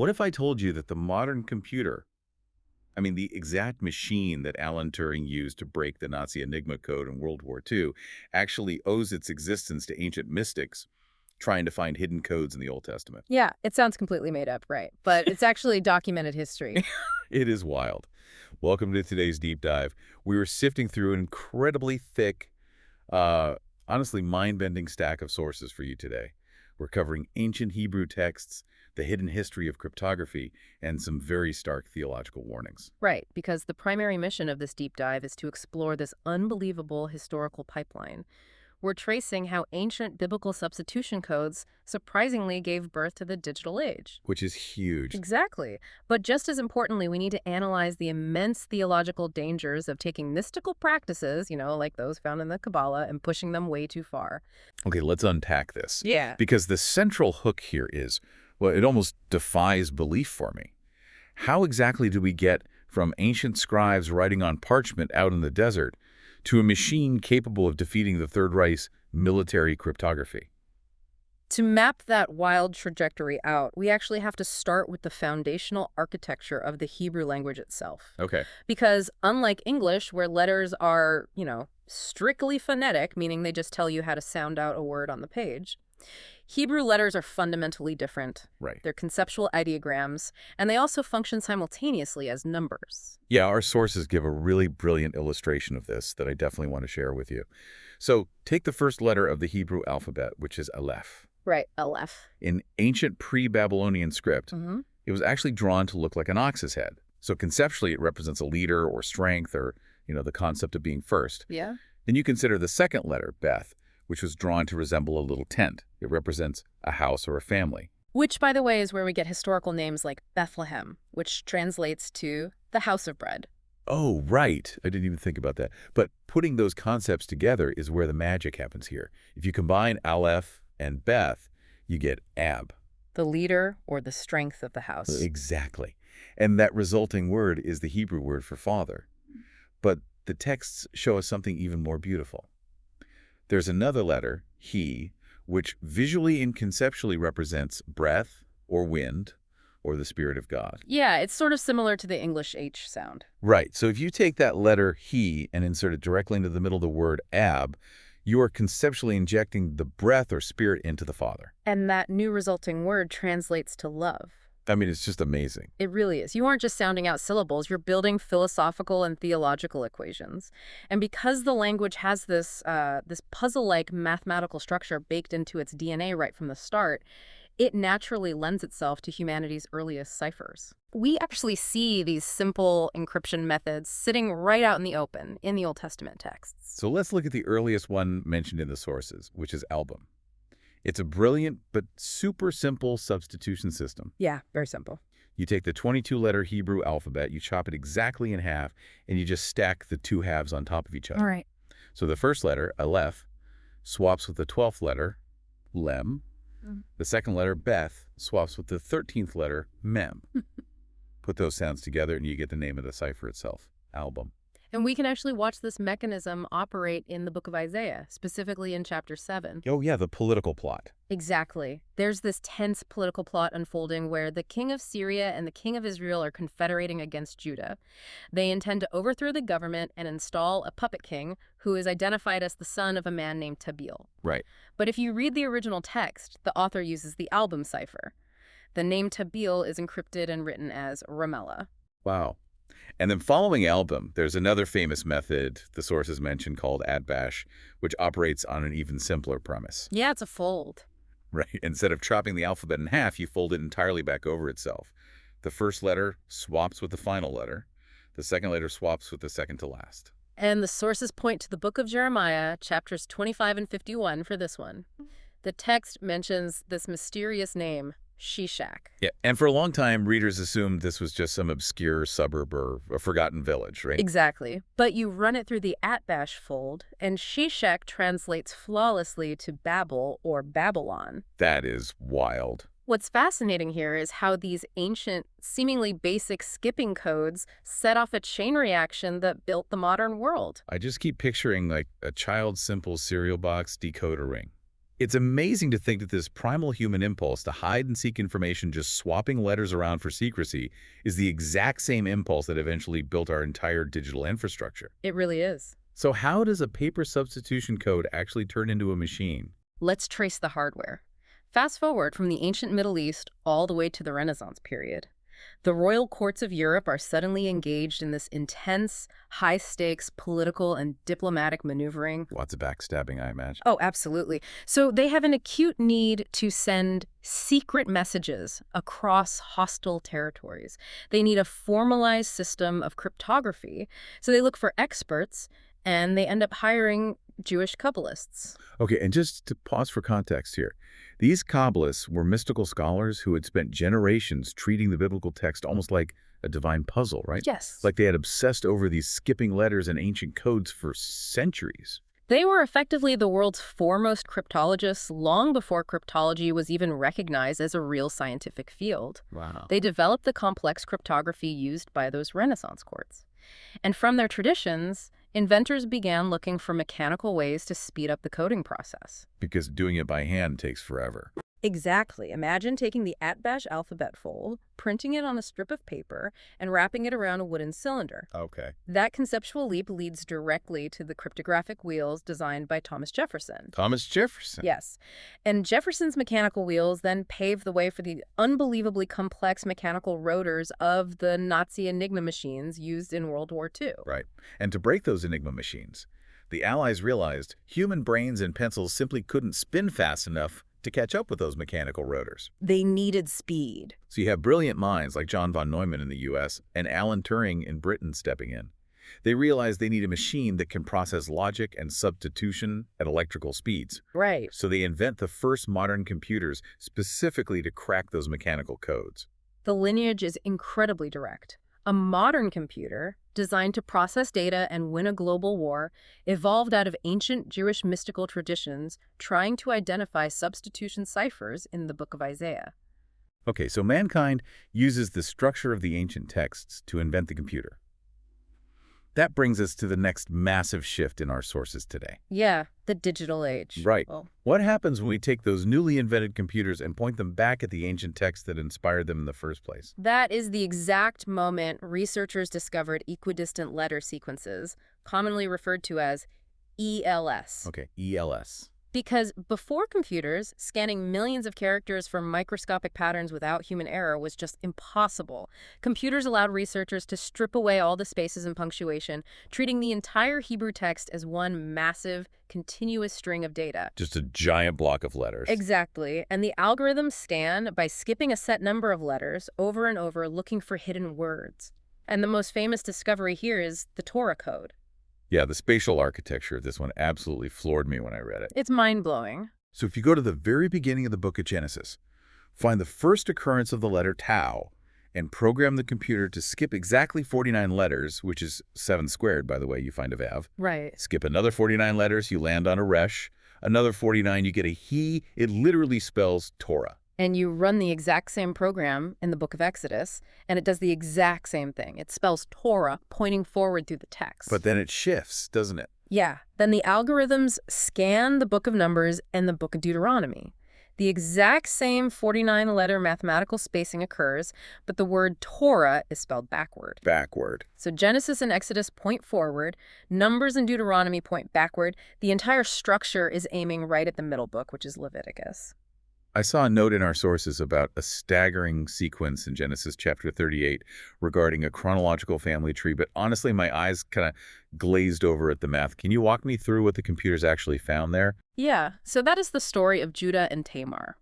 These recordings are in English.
What if I told you that the modern computer, I mean, the exact machine that Alan Turing used to break the Nazi Enigma code in World War II, actually owes its existence to ancient mystics trying to find hidden codes in the Old Testament? Yeah, it sounds completely made up, right? But it's actually documented history. It is wild. Welcome to today's deep dive. We were sifting through an incredibly thick, uh, honestly mind-bending stack of sources for you today. We're covering ancient Hebrew texts, the hidden history of cryptography, and some very stark theological warnings. Right, because the primary mission of this deep dive is to explore this unbelievable historical pipeline. We're tracing how ancient biblical substitution codes surprisingly gave birth to the digital age. Which is huge. Exactly. But just as importantly, we need to analyze the immense theological dangers of taking mystical practices, like those found in the Kabbalah, and pushing them way too far. Okay, let's unpack this. Yeah. Because the central hook here is, well, it almost defies belief for me. How exactly do we get from ancient scribes writing on parchment out in the desert to a machine capable of defeating the Third Reich's military cryptography? To map that wild trajectory out, we actually have to start with the foundational architecture of the Hebrew language itself. Okay. Because unlike English, where letters are, strictly phonetic, meaning they just tell you how to sound out a word on the page, Hebrew letters are fundamentally different. Right. They're conceptual ideograms, and they also function simultaneously as numbers. Yeah, our sources give a really brilliant illustration of this that I definitely want to share with you. So take the first letter of the Hebrew alphabet, which is Aleph. Right, Aleph. In ancient pre-Babylonian script, it was actually drawn to look like an ox's head. So conceptually, it represents a leader or strength or, the concept of being first. Yeah. Then you consider the second letter, Beth, which was drawn to resemble a little tent. It represents a house or a family. Which, by the way, is where we get historical names like Bethlehem, which translates to the house of bread. Oh, right. I didn't even think about that. But putting those concepts together is where the magic happens here. If you combine Aleph and Beth, you get Ab. The leader or the strength of the house. Exactly. And that resulting word is the Hebrew word for father. But the texts show us something even more beautiful. There's another letter, He, which visually and conceptually represents breath or wind or the Spirit of God. Yeah, it's sort of similar to the English H sound. Right. So if you take that letter He and insert it directly into the middle of the word Ab, you are conceptually injecting the breath or spirit into the Father. And that new resulting word translates to love. I mean, it's just amazing. It really is. You aren't just sounding out syllables, you're building philosophical and theological equations. And because the language has this puzzle-like mathematical structure baked into its DNA right from the start, it naturally lends itself to humanity's earliest ciphers. We actually see these simple encryption methods sitting right out in the open in the Old Testament texts. So let's look at the earliest one mentioned in the sources, which is album. It's a brilliant but super simple substitution system. Yeah, very simple. You take the 22-letter Hebrew alphabet, you chop it exactly in half, and you just stack the two halves on top of each other. All right. So the first letter, Aleph, swaps with the 12th letter, Lem. The second letter, Beth, swaps with the 13th letter, Mem. Put those sounds together and you get the name of the cipher itself, album. And we can actually watch this mechanism operate in the book of Isaiah, specifically in chapter 7. Oh yeah, the political plot. Exactly. There's this tense political plot unfolding where the king of Syria and the king of Israel are confederating against Judah. They intend to overthrow the government and install a puppet king who is identified as the son of a man named Tabeel. Right. But if you read the original text, the author uses the album cipher. The name Tabeel is encrypted and written as Ramellah. Wow. And then following album, there's another famous method the sources mentioned called adbash, which operates on an even simpler premise. Yeah, it's a fold. Right. Instead of chopping the alphabet in half, you fold it entirely back over itself. The first letter swaps with the final letter. The second letter swaps with the second to last. And the sources point to the book of Jeremiah, chapters 25 and 51 for this one. The text mentions this mysterious name, Shishak. Yeah, and for a long time, readers assumed this was just some obscure suburb or a forgotten village, right? Exactly. But you run it through the atbash fold, and Shishak translates flawlessly to Babel or Babylon. That is wild. What's fascinating here is how these ancient, seemingly basic skipping codes set off a chain reaction that built the modern world. I just keep picturing like a child's simple cereal box decoder ring. It's amazing to think that this primal human impulse to hide and seek information, just swapping letters around for secrecy, is the exact same impulse that eventually built our entire digital infrastructure. It really is. So how does a paper substitution code actually turn into a machine? Let's trace the hardware. Fast forward from the ancient Middle East all the way to the Renaissance period. The royal courts of Europe are suddenly engaged in this intense, high-stakes political and diplomatic maneuvering. Lots of backstabbing, I imagine. Oh, absolutely. So they have an acute need to send secret messages across hostile territories. They need a formalized system of cryptography. So they look for experts, and they end up hiring Jewish Kabbalists. Okay, and just to pause for context here, these Kabbalists were mystical scholars who had spent generations treating the biblical text almost like a divine puzzle, right? Yes. Like they had obsessed over these skipping letters and ancient codes for centuries. They were effectively the world's foremost cryptologists long before cryptology was even recognized as a real scientific field. Wow. They developed the complex cryptography used by those Renaissance courts. And from their traditions, inventors began looking for mechanical ways to speed up the coding process. Because doing it by hand takes forever. Exactly. Imagine taking the Atbash alphabet fold, printing it on a strip of paper, and wrapping it around a wooden cylinder. Okay. That conceptual leap leads directly to the cryptographic wheels designed by Thomas Jefferson. Thomas Jefferson. Yes. And Jefferson's mechanical wheels then paved the way for the unbelievably complex mechanical rotors of the Nazi Enigma machines used in World War II. Right. And to break those Enigma machines, the Allies realized human brains and pencils simply couldn't spin fast enough to catch up with those mechanical rotors. They needed speed. So you have brilliant minds like John von Neumann in the US and Alan Turing in Britain stepping in. They realize they need a machine that can process logic and substitution at electrical speeds. Right. So they invent the first modern computers specifically to crack those mechanical codes. The lineage is incredibly direct. A modern computer, designed to process data and win a global war, evolved out of ancient Jewish mystical traditions trying to identify substitution ciphers in the Book of Isaiah. Okay, so mankind uses the structure of the ancient texts to invent the computer. That brings us to the next massive shift in our sources today. Yeah, the digital age. Right. Well, What happens when we take those newly invented computers and point them back at the ancient texts that inspired them in the first place? that is the exact moment researchers discovered equidistant letter sequences, commonly referred to as ELS. Okay, ELS. Because before computers, scanning millions of characters for microscopic patterns without human error was just impossible. Computers allowed researchers to strip away all the spaces and punctuation, treating the entire Hebrew text as one massive, continuous string of data. Just a giant block of letters. Exactly. And the algorithms scan by skipping a set number of letters over and over, looking for hidden words. And the most famous discovery here is the Torah code. Yeah, the spatial architecture of this one absolutely floored me when I read it. It's mind-blowing. So if you go to the very beginning of the book of Genesis, find the first occurrence of the letter tau, and program the computer to skip exactly 49 letters, which is 7 squared, by the way, you find a Vav. Right. Skip another 49 letters, you land on a resh. Another 49, you get a he. It literally spells Torah. And you run the exact same program in the book of Exodus, and it does the exact same thing. It spells Torah, pointing forward through the text. But then it shifts, doesn't it? Yeah. Then the algorithms scan the book of Numbers and the book of Deuteronomy. The exact same 49-letter mathematical spacing occurs, but the word Torah is spelled backward. Backward. So Genesis and Exodus point forward, Numbers and Deuteronomy point backward. The entire structure is aiming right at the middle book, which is Leviticus. I saw a note in our sources about a staggering sequence in Genesis chapter 38 regarding a chronological family tree, but honestly, my eyes kind of glazed over at the math. Can you walk me through what the computers actually found there? Yeah, so that is the story of Judah and Tamar.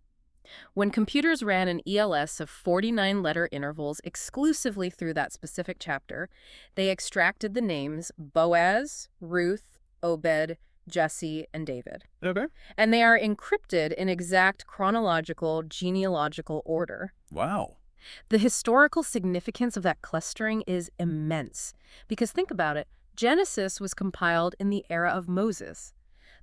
When computers ran an ELS of 49-letter intervals exclusively through that specific chapter, they extracted the names Boaz, Ruth, Obed, Jesse, and David. Okay. And they are encrypted in exact chronological, genealogical order. Wow. The historical significance of that clustering is immense. Because think about it, Genesis was compiled in the era of Moses.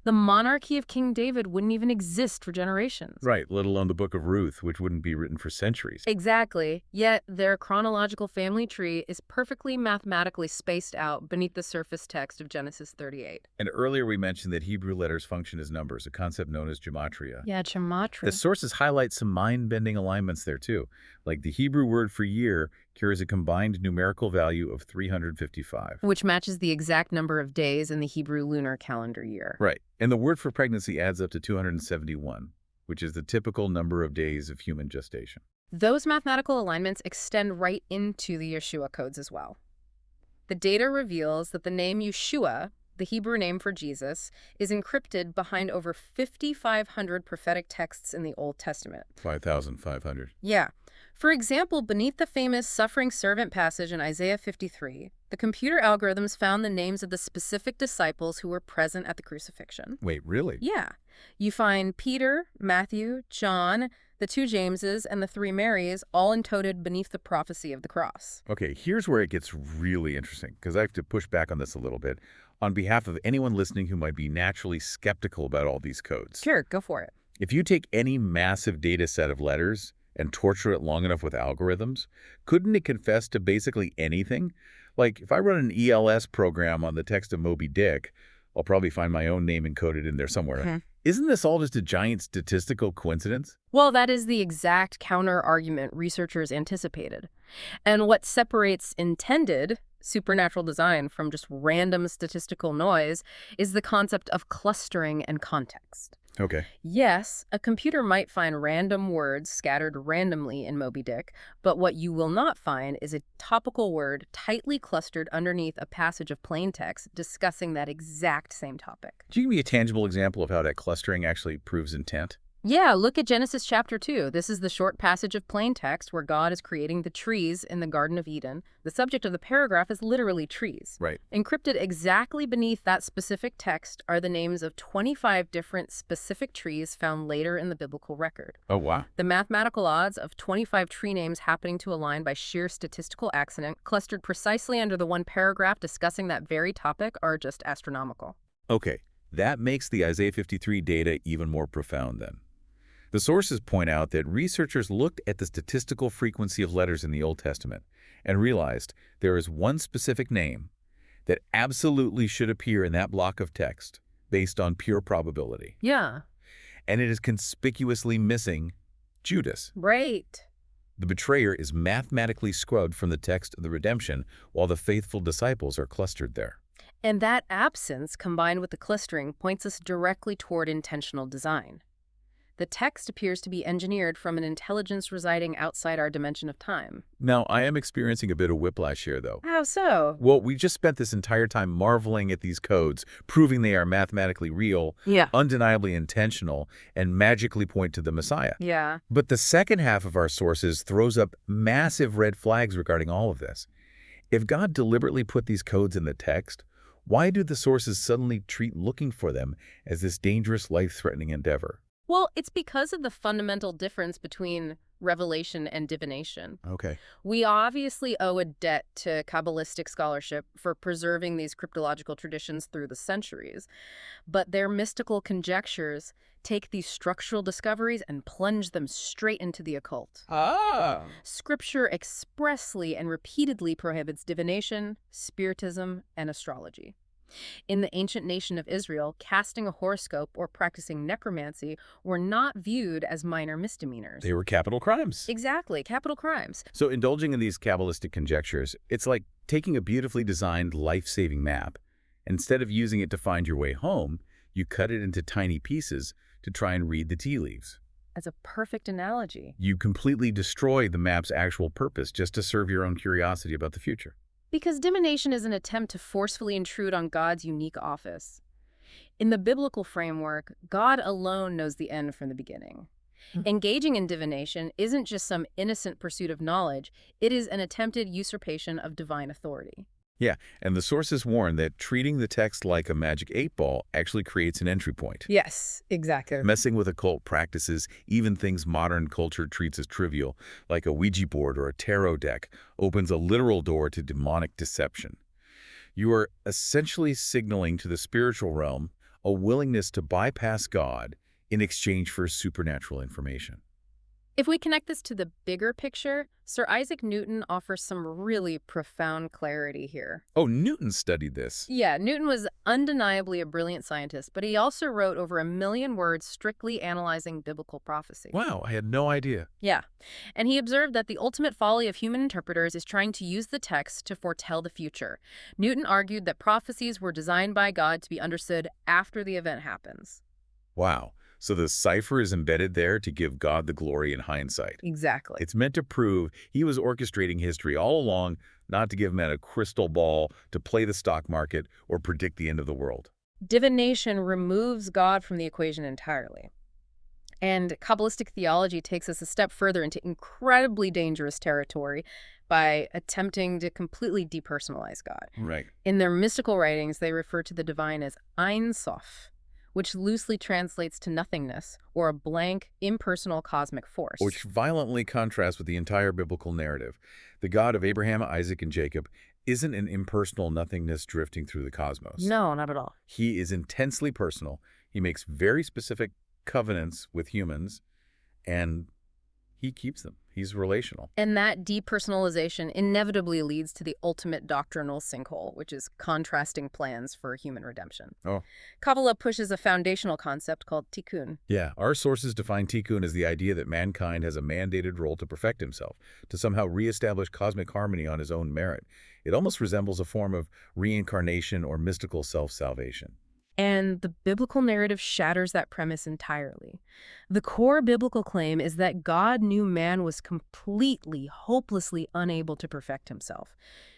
The monarchy of King David wouldn't even exist for generations. Right, let alone the Book of Ruth, which wouldn't be written for centuries. Exactly. Yet their chronological family tree is perfectly mathematically spaced out beneath the surface text of Genesis 38. And earlier we mentioned that Hebrew letters function as numbers, a concept known as gematria. Yeah, The gematria. sources highlight some mind-bending alignments there too, like the Hebrew word for year carries a combined numerical value of 355. Which matches the exact number of days in the Hebrew lunar calendar year. Right, and the word for pregnancy adds up to 271, which is the typical number of days of human gestation. Those mathematical alignments extend right into the Yeshua codes as well. The data reveals that the name Yeshua, the Hebrew name for Jesus, is encrypted behind over 5,500 prophetic texts in the Old Testament. 5,500. Yeah. For example, beneath the famous suffering servant passage in Isaiah 53, the computer algorithms found the names of the specific disciples who were present at the crucifixion. Wait, really? Yeah. You find Peter, Matthew, John, the two Jameses, and the three Marys all encoded beneath the prophecy of the cross. Okay, here's where it gets really interesting, because I have to push back on this a little bit on behalf of anyone listening who might be naturally skeptical about all these codes. Sure, go for it. If you take any massive data set of letters and torture it long enough with algorithms, couldn't it confess to basically anything? Like, if I run an ELS program on the text of Moby Dick, I'll probably find my own name encoded in there somewhere. Isn't this all just a giant statistical coincidence? Well, that is the exact counter-argument researchers anticipated. And what separates intended supernatural design from just random statistical noise is the concept of clustering and context. Okay. Yes, a computer might find random words scattered randomly in Moby Dick, but what you will not find is a topical word tightly clustered underneath a passage of plain text discussing that exact same topic. Can you give me a tangible example of how that clustering actually proves intent? Yeah, look at Genesis chapter 2. This is the short passage of plain text where God is creating the trees in the Garden of Eden. The subject of the paragraph is literally trees. Right. Encrypted exactly beneath that specific text are the names of 25 different specific trees found later in the biblical record. Oh, wow. The mathematical odds of 25 tree names happening to align by sheer statistical accident, clustered precisely under the one paragraph discussing that very topic, are just astronomical. Okay, that makes the Isaiah 53 data even more profound then. The sources point out that researchers looked at the statistical frequency of letters in the Old Testament and realized there is one specific name that absolutely should appear in that block of text based on pure probability. Yeah. And it is conspicuously missing Judas. Right. The betrayer is mathematically scrubbed from the text of the redemption while the faithful disciples are clustered there. And that absence, combined with the clustering, points us directly toward intentional design. The text appears to be engineered from an intelligence residing outside our dimension of time. Now, I am experiencing a bit of whiplash here, though. How so? Well, we just spent this entire time marveling at these codes, proving they are mathematically real, Yeah. undeniably intentional, and magically point to the Messiah. Yeah. But the second half of our sources throws up massive red flags regarding all of this. If God deliberately put these codes in the text, why do the sources suddenly treat looking for them as this dangerous, life-threatening endeavor? Well, it's because of the fundamental difference between revelation and divination. Okay. We obviously owe a debt to Kabbalistic scholarship for preserving these cryptological traditions through the centuries, but their mystical conjectures take these structural discoveries and plunge them straight into the occult. Ah. Scripture expressly and repeatedly prohibits divination, spiritism, and astrology. In the ancient nation of Israel, casting a horoscope or practicing necromancy were not viewed as minor misdemeanors. They were capital crimes. Exactly, capital crimes. So indulging in these Kabbalistic conjectures, it's like taking a beautifully designed life-saving map. Instead of using it to find your way home, you cut it into tiny pieces to try and read the tea leaves. As a perfect analogy. You completely destroy the map's actual purpose just to serve your own curiosity about the future. Because divination is an attempt to forcefully intrude on God's unique office. In the biblical framework, God alone knows the end from the beginning. Engaging in divination isn't just some innocent pursuit of knowledge, it is an attempted usurpation of divine authority. Yeah, and the sources warn that treating the text like a magic 8-ball actually creates an entry point. Yes, exactly. Messing with occult practices, even things modern culture treats as trivial, like a Ouija board or a tarot deck, opens a literal door to demonic deception. You are essentially signaling to the spiritual realm, a willingness to bypass God in exchange for supernatural information. If we connect this to the bigger picture, Sir Isaac Newton offers some really profound clarity here. Oh, Newton studied this. Yeah, Newton was undeniably a brilliant scientist, but he also wrote over 1,000,000 words strictly analyzing biblical prophecy. Wow, I had no idea. Yeah, and he observed that the ultimate folly of human interpreters is trying to use the text to foretell the future. Newton argued that prophecies were designed by God to be understood after the event happens. Wow. So the cipher is embedded there to give God the glory in hindsight. Exactly. It's meant to prove he was orchestrating history all along, not to give men a crystal ball to play the stock market or predict the end of the world. Divination removes God from the equation entirely. And Kabbalistic theology takes us a step further into incredibly dangerous territory by attempting to completely depersonalize God. Right. In their mystical writings, they refer to the divine as Ein Sof, which loosely translates to nothingness, or a blank, impersonal cosmic force. Which violently contrasts with the entire biblical narrative. The God of Abraham, Isaac, and Jacob isn't an impersonal nothingness drifting through the cosmos. No, not at all. He is intensely personal. He makes very specific covenants with humans, and he keeps them. He's relational. And that depersonalization inevitably leads to the ultimate doctrinal sinkhole, which is contrasting plans for human redemption. Oh. Kabbalah pushes a foundational concept called tikkun. Yeah, our sources define tikkun as the idea that mankind has a mandated role to perfect himself, to somehow reestablish cosmic harmony on his own merit. It almost resembles a form of reincarnation or mystical self-salvation. And the biblical narrative shatters that premise entirely. The core biblical claim is that God knew man was completely, hopelessly unable to perfect himself.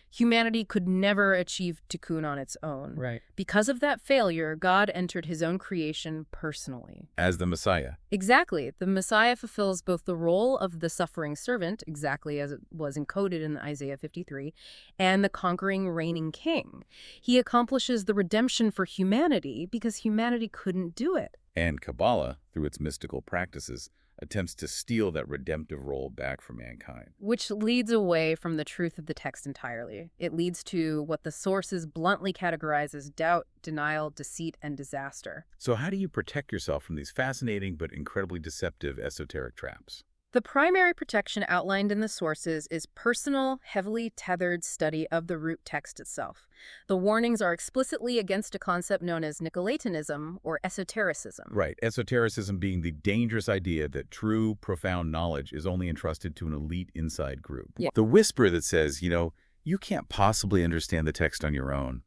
Humanity could never achieve tikkun on its own. Right. Because of that failure, God entered his own creation personally. As the Messiah. Exactly. The Messiah fulfills both the role of the suffering servant, exactly as it was encoded in Isaiah 53, and the conquering reigning king. He accomplishes the redemption for humanity because humanity couldn't do it. And Kabbalah, through its mystical practices, attempts to steal that redemptive role back from mankind. Which leads away from the truth of the text entirely. It leads to what the sources bluntly categorize as doubt, denial, deceit, and disaster. So how do you protect yourself from these fascinating but incredibly deceptive esoteric traps? The primary protection outlined in the sources is personal, heavily tethered study of the root text itself. The warnings are explicitly against a concept known as Nicolaitanism or esotericism. Right, esotericism being the dangerous idea that true, profound knowledge is only entrusted to an elite inside group. Yeah. The whisper that says, you can't possibly understand the text on your own.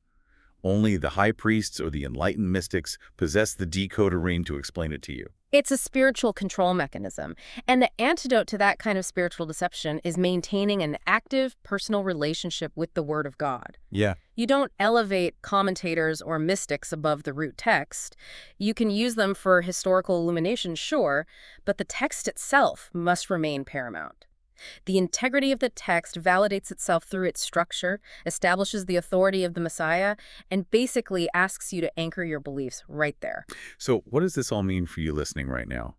Only the high priests or the enlightened mystics possess the decoder ring to explain it to you. It's a spiritual control mechanism, and the antidote to that kind of spiritual deception is maintaining an active, personal relationship with the Word of God. Yeah. You don't elevate commentators or mystics above the root text. You can use them for historical illumination, sure, but the text itself must remain paramount. The integrity of the text validates itself through its structure, establishes the authority of the Messiah, and basically asks you to anchor your beliefs right there. So what does this all mean for you listening right now?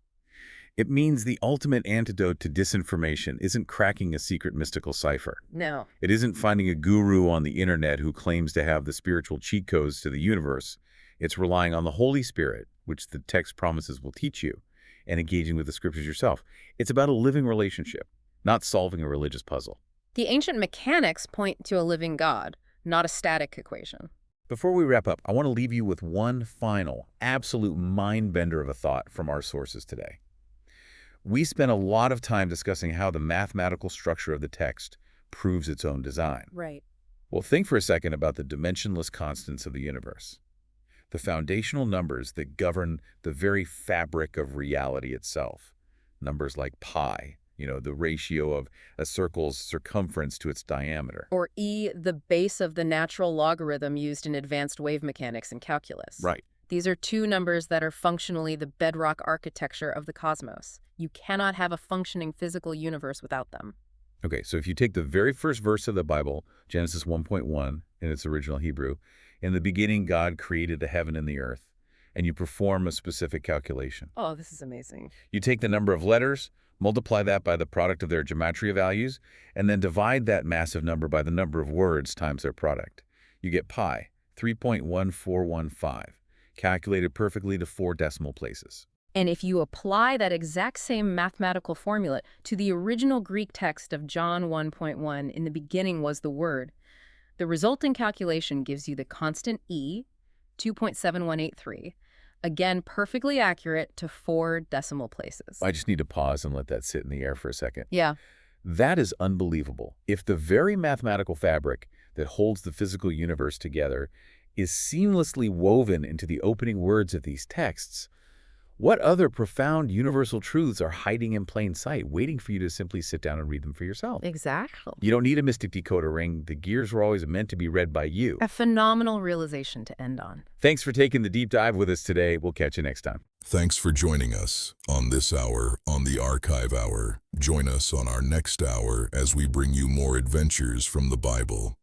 It means the ultimate antidote to disinformation isn't cracking a secret mystical cipher. No. It isn't finding a guru on the internet who claims to have the spiritual cheat codes to the universe. It's relying on the Holy Spirit, which the text promises will teach you, and engaging with the scriptures yourself. It's about a living relationship, not solving a religious puzzle. The ancient mechanics point to a living God, not a static equation. Before we wrap up, I want to leave you with one final, absolute mind-bender of a thought from our sources today. We spent a lot of time discussing how the mathematical structure of the text proves its own design. Right. Well, think for a second about the dimensionless constants of the universe, the foundational numbers that govern the very fabric of reality itself. Numbers like pi, the ratio of a circle's circumference to its diameter. Or E, the base of the natural logarithm used in advanced wave mechanics and calculus. Right. These are two numbers that are functionally the bedrock architecture of the cosmos. You cannot have a functioning physical universe without them. Okay, so if you take the very first verse of the Bible, Genesis 1.1, in its original Hebrew, in the beginning God created the heaven and the earth, and you perform a specific calculation. Oh, this is amazing. You take the number of letters, multiply that by the product of their gematria values, and then divide that massive number by the number of words times their product. You get pi, 3.1415. calculated perfectly to 4 decimal places. And if you apply that exact same mathematical formula to the original Greek text of John 1.1, in the beginning was the Word, the resulting calculation gives you the constant e, 2.7183, again perfectly accurate to 4 decimal places. I just need to pause and let that sit in the air for a second. Yeah, That is unbelievable. If the very mathematical fabric that holds the physical universe together is seamlessly woven into the opening words of these texts, what other profound universal truths are hiding in plain sight, waiting for you to simply sit down and read them for yourself? exactly. You don't need a mystic decoder ring. The gears were always meant to be read by you. A phenomenal realization to end on. Thanks for taking the deep dive with us today. We'll catch you next time. Thanks for joining us on this hour on the Archive Hour. Join us on our next hour as we bring you more adventures from the Bible.